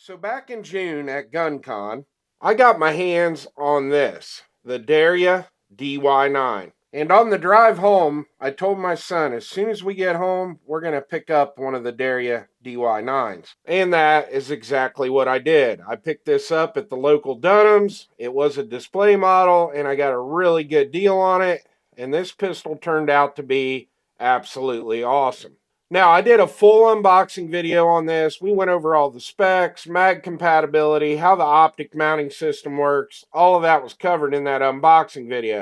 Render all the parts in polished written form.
So back in June at GunCon, I got my hands on this, the Derya DY9. And on the drive home, I told my son, as soon as we get home, we're going to pick up one of the Derya DY9s. And that is exactly what I did. I picked this up at the local Dunham's. It was a display model, and I got a really good deal on it. And this pistol turned out to be absolutely awesome. Now, I did a full unboxing video on this. We went over all the specs, mag compatibility, how the optic mounting system works. All of that was covered in that unboxing video.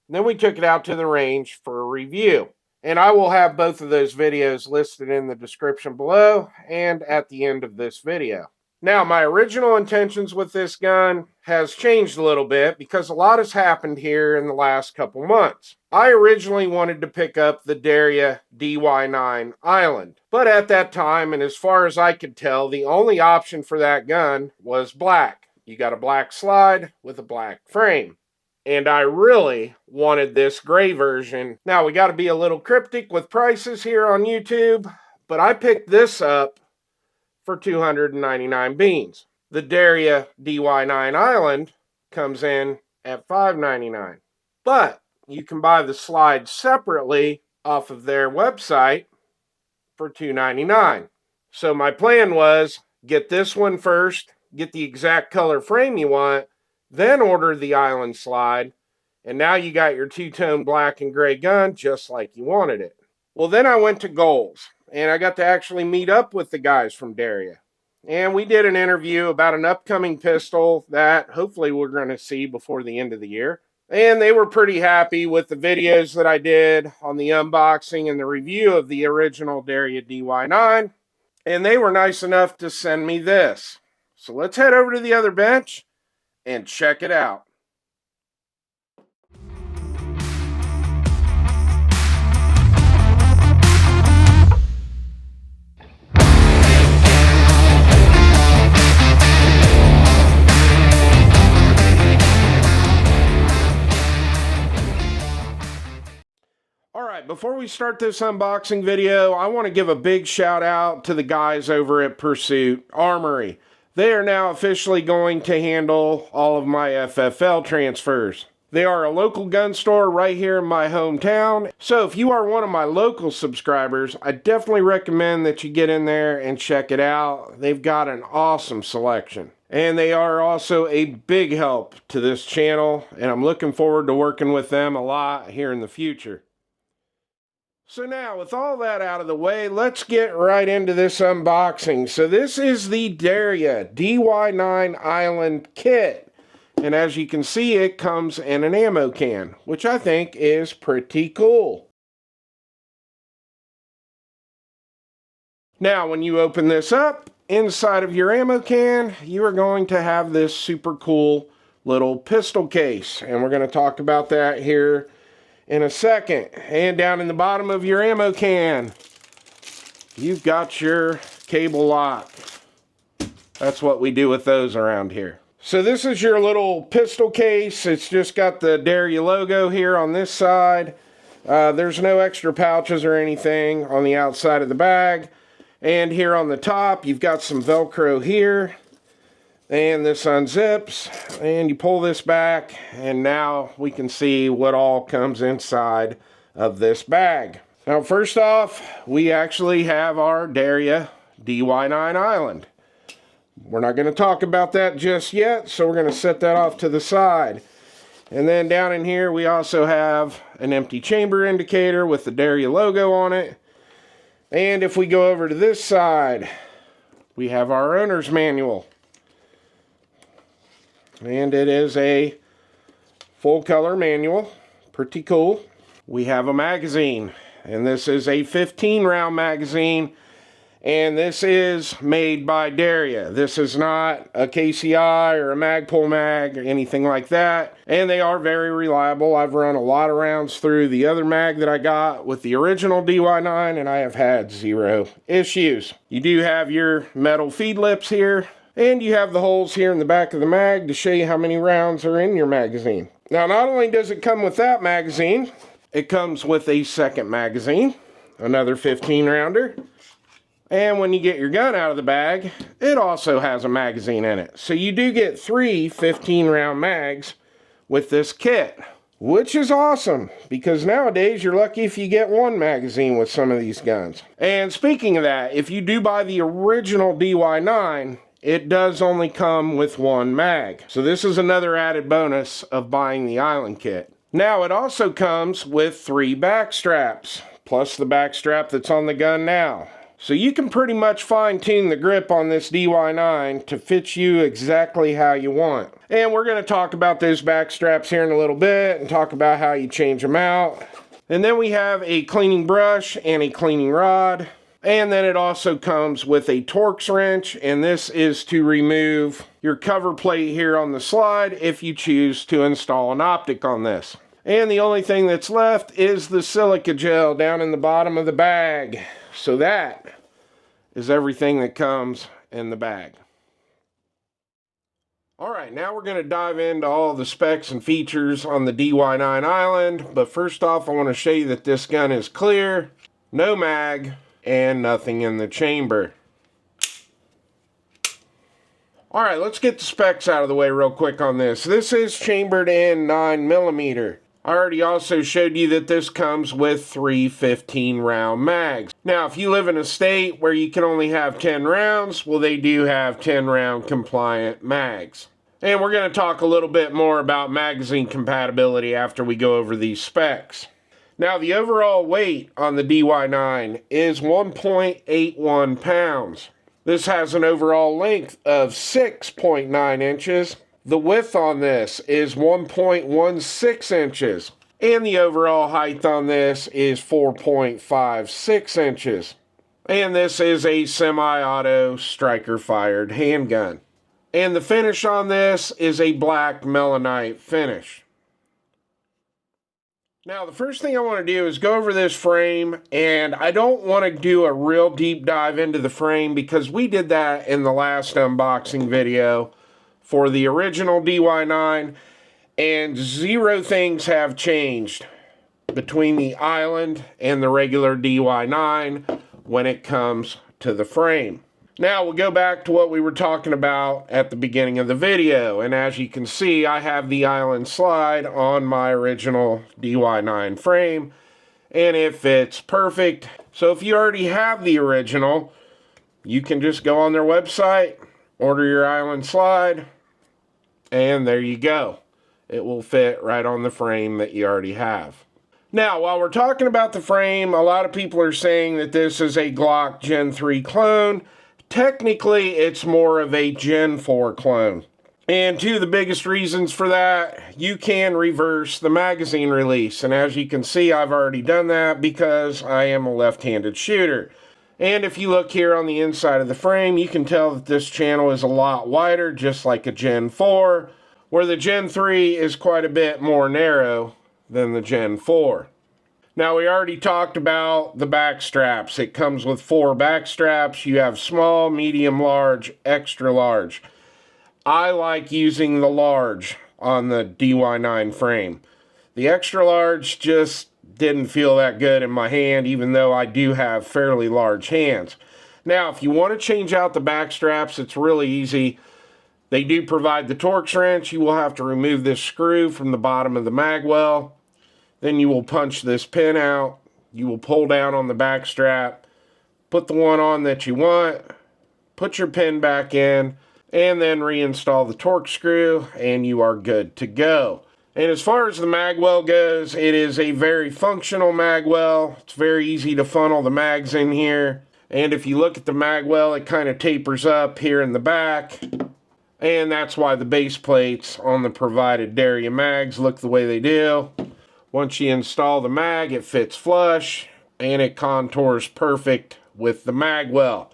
And then we took it out to the range for a review. And I will have both of those videos listed in the description below and at the end of this video. Now, my original intentions with this gun has changed a little bit because a lot has happened here in the last couple months. I originally wanted to pick up the Derya DY9 Island, but at that time, and as far as I could tell, the only option for that gun was black. You got a black slide with a black frame. And I really wanted this gray version. Now, we got to be a little cryptic with prices here on YouTube, but I picked this up for 299 beans. The Derya DY9 Island comes in at $5.99. But you can buy the slide separately off of their website for $2.99. So my plan was get this one first, get the exact color frame you want, then order the Island slide, and now you got your two-tone black and gray gun just like you wanted it. Well, then I went to Goals, and I got to actually meet up with the guys from Derya. And we did an interview about an upcoming pistol that hopefully we're going to see before the end of the year. And they were pretty happy with the videos that I did on the unboxing and the review of the original Derya DY9. And they were nice enough to send me this. So let's head over to the other bench and check it out. Alright, before we start this unboxing video, I want to give a big shout out to the guys over at Pursuit Armory. They are now officially going to handle all of my FFL transfers. They are a local gun store right here in my hometown. So if you are one of my local subscribers, I definitely recommend that you get in there and check it out. They've got an awesome selection. And they are also a big help to this channel. And I'm looking forward to working with them a lot here in the future. So now, with all that out of the way, let's get right into this unboxing. So this is the Derya DY9 Island kit. And as you can see, it comes in an ammo can, which I think is pretty cool. Now, when you open this up, inside of your ammo can, you are going to have this super cool little pistol case. And we're going to talk about that here in a second. And down in the bottom of your ammo can, you've got your cable lock. That's what we do with those around here. So this is your little pistol case. It's just got the Derya logo here on this side. There's no extra pouches or anything on the outside of the bag. And here on the top, you've got some Velcro here. And this unzips, and you pull this back, and now we can see what all comes inside of this bag. Now, first off, we actually have our Derya DY9 Island. We're not going to talk about that just yet, so we're going to set that off to the side. And then down in here, we also have an empty chamber indicator with the Derya logo on it. And if we go over to this side, we have our owner's manual. And it is a full color manual, pretty cool. We have a magazine, and this is a 15 round magazine, and this is made by Derya. This is not a KCI or a Magpul mag or anything like that, and they are very reliable. I've run a lot of rounds through the other mag that I got with the original DY9, and I have had zero issues. You do have your metal feed lips here. And you have the holes here in the back of the mag to show you how many rounds are in your magazine. Now, not only does it come with that magazine, it comes with a second magazine, another 15 rounder, And when you get your gun out of the bag, it also has a magazine in it. So you do get 3 15-round mags with this kit, which is awesome because nowadays you're lucky if you get 1 magazine with some of these guns. And speaking of that, if you do buy the original DY9, it does only come with 1 mag. So this is another added bonus of buying the Island kit. Now it also comes with 3 back straps, plus the back strap that's on the gun now. So you can pretty much fine-tune the grip on this DY9 to fit you exactly how you want. And we're going to talk about those back straps here in a little bit and talk about how you change them out. And then we have a cleaning brush and a cleaning rod. And then it also comes with a Torx wrench, and this is to remove your cover plate here on the slide if you choose to install an optic on this. And the only thing that's left is the silica gel down in the bottom of the bag. So that is everything that comes in the bag. Alright, now we're going to dive into all the specs and features on the DY9 Island. But first off, I want to show you that this gun is clear, no mag, and nothing in the chamber. Alright, let's get the specs out of the way real quick on this. This is chambered in 9mm. I already also showed you that this comes with 3 15-round mags. Now, if you live in a state where you can only have 10 rounds, well, they do have 10-round compliant mags. And we're going to talk a little bit more about magazine compatibility after we go over these specs. Now, the overall weight on the DY9 is 1.81 pounds. This has an overall length of 6.9 inches. The width on this is 1.16 inches. And the overall height on this is 4.56 inches. And this is a semi-auto striker-fired handgun. And the finish on this is a black melanite finish. Now, the first thing I want to do is go over this frame, and I don't want to do a real deep dive into the frame because we did that in the last unboxing video for the original DY9, and 0 things have changed between the Island and the regular DY9 when it comes to the frame. Now we'll go back to what we were talking about at the beginning of the video, and as you can see, I have the Island slide on my original DY9 frame, and it fits perfect. So if you already have the original, you can just go on their website, order your Island slide, and there you go. It will fit right on the frame that you already have. Now, while we're talking about the frame, a lot of people are saying that this is a Glock Gen 3 clone. Technically, it's more of a Gen 4 clone. And 2 of the biggest reasons for that, you can reverse the magazine release. And as you can see, I've already done that because I am a left-handed shooter. And if you look here on the inside of the frame, you can tell that this channel is a lot wider, just like a Gen 4, where the Gen 3 is quite a bit more narrow than the Gen 4. Now, we already talked about the back straps. It comes with 4 back straps. You have small, medium, large, extra large. I like using the large on the DY9 frame. The extra large just didn't feel that good in my hand, even though I do have fairly large hands. Now, if you want to change out the back straps, it's really easy. They do provide the Torx wrench. You will have to remove this screw from the bottom of the mag well. Then you will punch this pin out. You will pull down on the back strap, put the one on that you want, put your pin back in, and then reinstall the Torx screw, and you are good to go. And as far as the mag well goes, it is a very functional mag well. It's very easy to funnel the mags in here. And if you look at the mag well, it kind of tapers up here in the back. And that's why the base plates on the provided Derya mags look the way they do. Once you install the mag, it fits flush and it contours perfect with the mag well.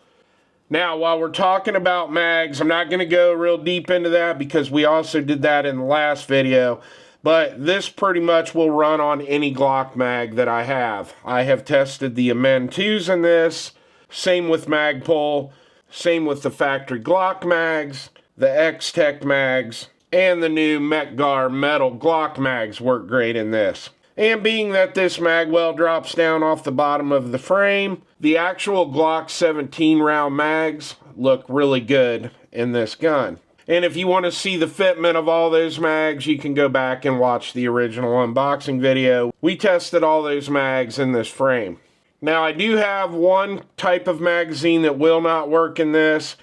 Now, while we're talking about mags, I'm not going to go real deep into that because we also did that in the last video. But this pretty much will run on any Glock mag that I have. I have tested the Amend 2s in this. Same with Magpul. Same with the factory Glock mags. The X-Tech mags. And the new Metgar metal Glock mags work great in this. And being that this mag well drops down off the bottom of the frame, the actual Glock 17 round mags look really good in this gun. And if you want to see the fitment of all those mags, you can go back and watch the original unboxing video. We tested all those mags in this frame. Now, I do have one type of magazine that will not work in this,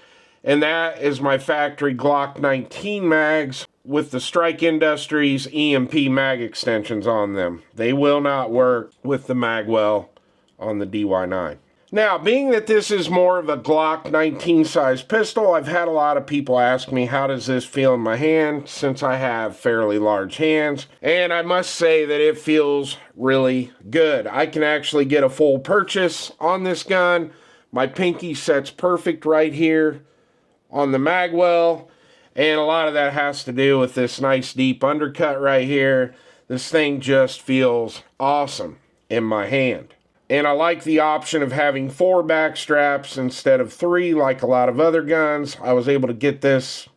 and that is my factory Glock 19 mags with the Strike Industries EMP mag extensions on them. They will not work with the magwell on the DY9. Now, being that this is more of a Glock 19 size pistol, I've had a lot of people ask me, how does this feel in my hand, since I have fairly large hands. And I must say that it feels really good. I can actually get a full purchase on this gun. My pinky sets perfect right here on the magwell. And a lot of that has to do with this nice deep undercut right here. This thing just feels awesome in my hand. And I like the option of having 4 back straps instead of 3 like a lot of other guns. I was able to get this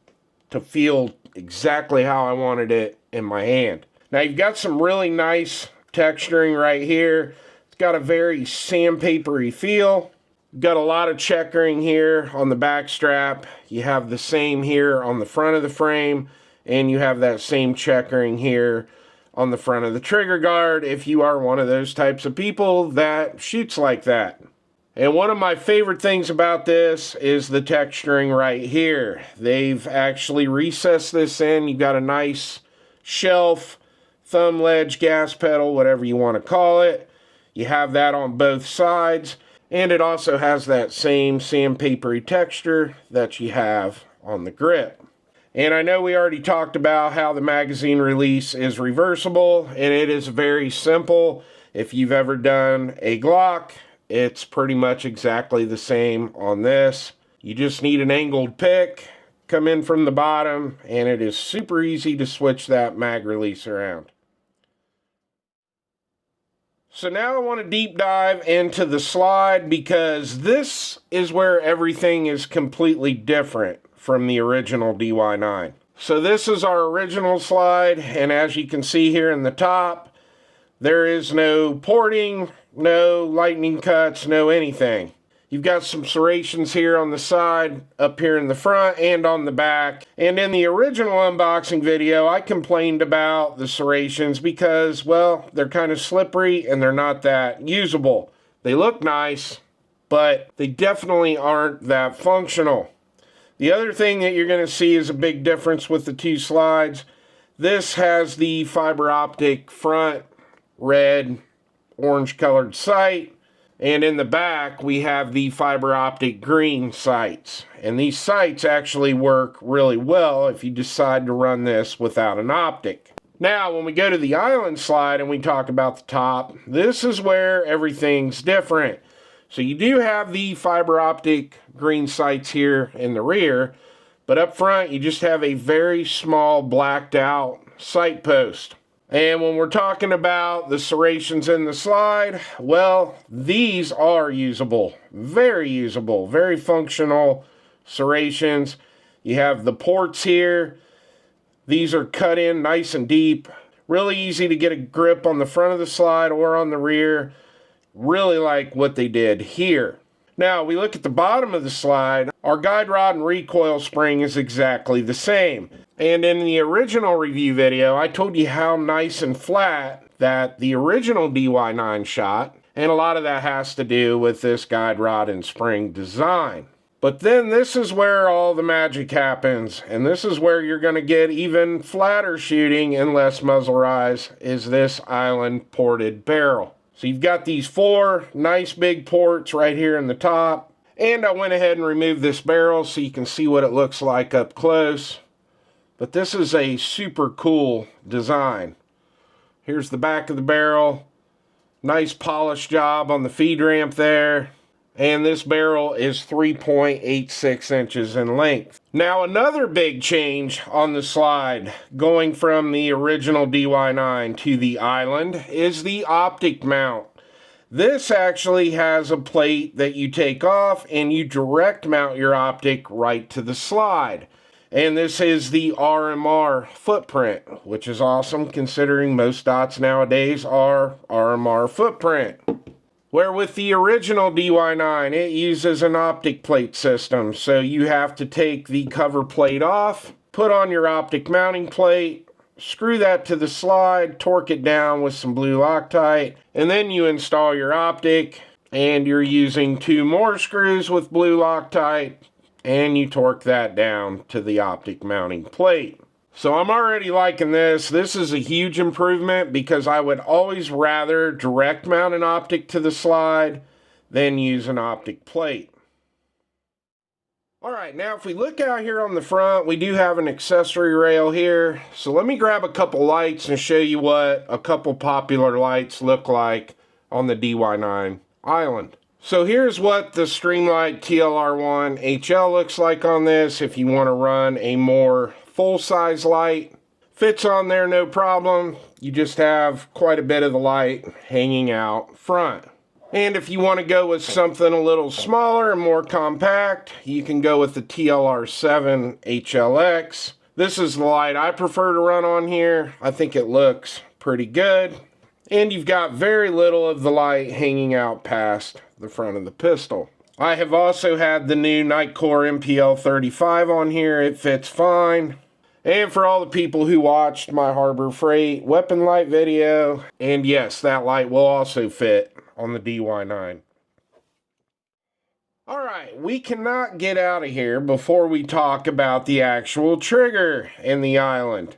to feel exactly how I wanted it in my hand. Now you've got some really nice texturing right here. It's got a very sandpapery feel. You've got a lot of checkering here on the back strap. You have the same here on the front of the frame. And you have that same checkering here on the front of the trigger guard if you are one of those types of people that shoots like that. And one of my favorite things about this is the texturing right here. They've actually recessed this in. You've got a nice shelf, thumb ledge, gas pedal, whatever you want to call it. You have that on both sides. And it also has that same sandpapery texture that you have on the grip. And I know we already talked about how the magazine release is reversible, and it is very simple. If you've ever done a Glock, it's pretty much exactly the same on this. You just need an angled pick, come in from the bottom, and it is super easy to switch that mag release around. So now I want to deep dive into the slide, because this is where everything is completely different from the original DY9. So this is our original slide, and as you can see here in the top, there is no porting, no lightning cuts, no anything. You've got some serrations here on the side, up here in the front, and on the back. And in the original unboxing video, I complained about the serrations because, well, they're kind of slippery and they're not that usable. They look nice, but they definitely aren't that functional. The other thing that you're going to see is a big difference with the two slides. This has the fiber optic front red, orange colored sight. And in the back, we have the fiber optic green sights. And these sights actually work really well if you decide to run this without an optic. Now, when we go to the Island slide and we talk about the top, this is where everything's different. So you do have the fiber optic green sights here in the rear, but up front you just have a very small blacked out sight post. And when we're talking about the serrations in the slide, well, these are usable, very functional serrations. You have the ports here. These are cut in nice and deep. Really easy to get a grip on the front of the slide or on the rear. Really like what they did here. Now, we look at the bottom of the slide. Our guide rod and recoil spring is exactly the same. And in the original review video, I told you how nice and flat that the original DY9 shot. And a lot of that has to do with this guide rod and spring design. But then this is where all the magic happens. And this is where you're going to get even flatter shooting and less muzzle rise, is this Island ported barrel. So you've got these 4 nice big ports right here in the top. And I went ahead and removed this barrel so you can see what it looks like up close. But this is a super cool design. Here's the back of the barrel. Nice polish job on the feed ramp there. And this barrel is 3.86 inches in length. Now, another big change on the slide, going from the original DY9 to the Island, is the optic mount. This actually has a plate that you take off and you direct mount your optic right to the slide. And this is the RMR footprint, which is awesome considering most dots nowadays are RMR footprint. Where with the original DY9, it uses an optic plate system. So you have to take the cover plate off, put on your optic mounting plate, screw that to the slide, torque it down with some blue Loctite, and then you install your optic, and you're using 2 more screws with blue Loctite, and you torque that down to the optic mounting plate. So I'm already liking this. This is a huge improvement because I would always rather direct mount an optic to the slide than use an optic plate. Alright, now if we look out here on the front, we do have an accessory rail here. So let me grab a couple lights and show you what a couple popular lights look like on the DY9 Island. So here's what the Streamlight TLR1 HL looks like on this if you want to run a more full-size light. Fits on there no problem. You just have quite a bit of the light hanging out front. And if you want to go with something a little smaller and more compact, you can go with the TLR7 HLX. This is the light I prefer to run on here. I think it looks pretty good. And you've got very little of the light hanging out past the front of the pistol. I have also had the new Nitecore MPL 35 on here. It fits fine. And for all the people who watched my Harbor Freight weapon light video, and yes, that light will also fit on the DY9. Alright, we cannot get out of here before we talk about the actual trigger in the Island.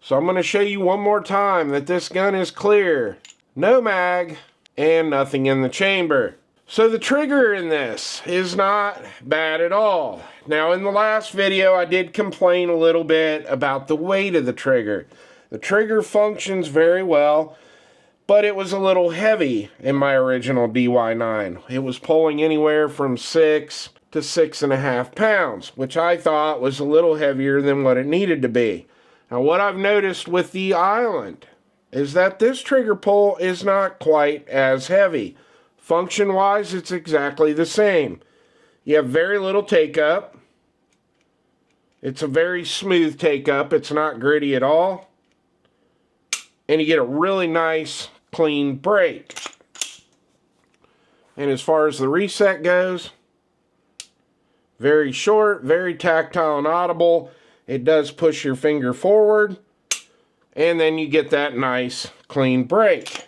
So I'm going to show you one more time that this gun is clear. No mag, and nothing in the chamber. So the trigger in this is not bad at all. Now in the last video I did complain a little bit about the weight of the trigger. The trigger functions very well, but it was a little heavy in my original DY9. It was pulling anywhere from 6 to 6.5 pounds, which I thought was a little heavier than what it needed to be. Now what I've noticed with the Island is that this trigger pull is not quite as heavy. Function-wise, it's exactly the same. You have very little take-up. It's a very smooth take-up. It's not gritty at all. And you get a really nice, clean break. And as far as the reset goes, very short, very tactile and audible. It does push your finger forward. And then you get that nice, clean break.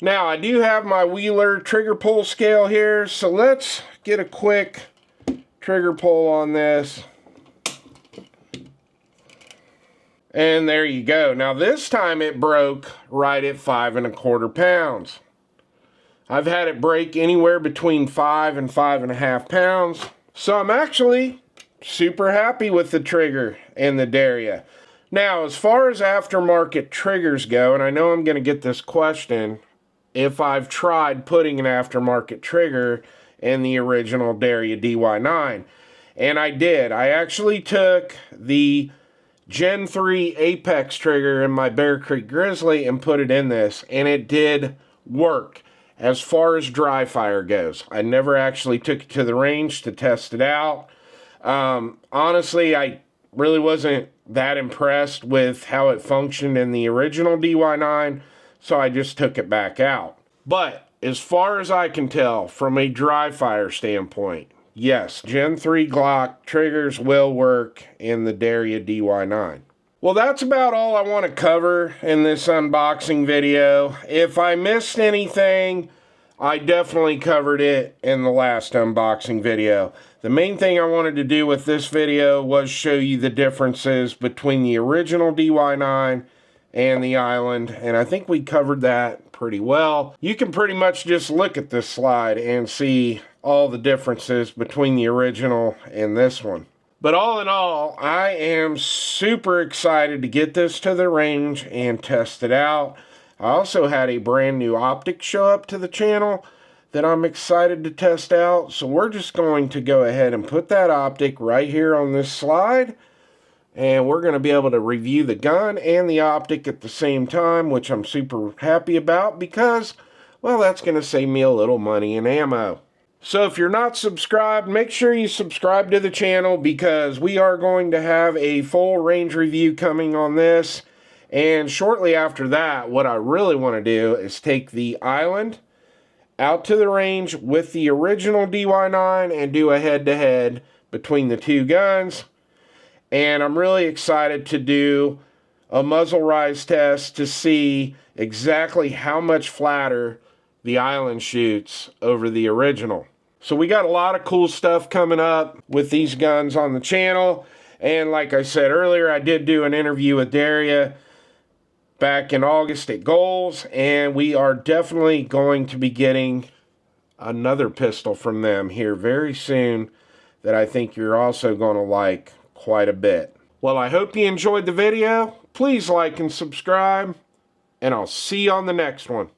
Now, I do have my Wheeler trigger pull scale here, so let's get a quick trigger pull on this. And there you go. Now, this time it broke right at 5.25 pounds. I've had it break anywhere between 5 and 5.5 pounds. So I'm actually super happy with the trigger and the Derya. Now, as far as aftermarket triggers go, and I know I'm going to get this question, if I've tried putting an aftermarket trigger in the original Derya DY9. And I did. I actually took the Gen 3 Apex trigger in my Bear Creek Grizzly and put it in this, and it did work as far as dry fire goes. I never actually took it to the range to test it out. Honestly, I really wasn't that impressed with how it functioned in the original DY9, so I just took it back out. But as far as I can tell, from a dry fire standpoint, yes, Gen 3 Glock triggers will work in the Derya DY9. Well, that's about all I want to cover in this unboxing video. If I missed anything, I definitely covered it in the last unboxing video. The main thing I wanted to do with this video was show you the differences between the original DY9 and the Island, and I think we covered that pretty well. You can pretty much just look at this slide and see all the differences between the original and this one. But all in all, I am super excited to get this to the range and test it out. I also had a brand new optic show up to the channel that I'm excited to test out. So we're just going to go ahead and put that optic right here on this slide. And we're going to be able to review the gun and the optic at the same time, which I'm super happy about because, well, that's going to save me a little money in ammo. So if you're not subscribed, make sure you subscribe to the channel because we are going to have a full range review coming on this. And shortly after that, what I really want to do is take the Island out to the range with the original DY9 and do a head-to-head between the two guns. And I'm really excited to do a muzzle rise test to see exactly how much flatter the Island shoots over the original. So we got a lot of cool stuff coming up with these guns on the channel. And like I said earlier, I did do an interview with Derya back in August at Goals, and we are definitely going to be getting another pistol from them here very soon that I think you're also going to like quite a bit. Well, I hope you enjoyed the video. Please like and subscribe, and I'll see you on the next one.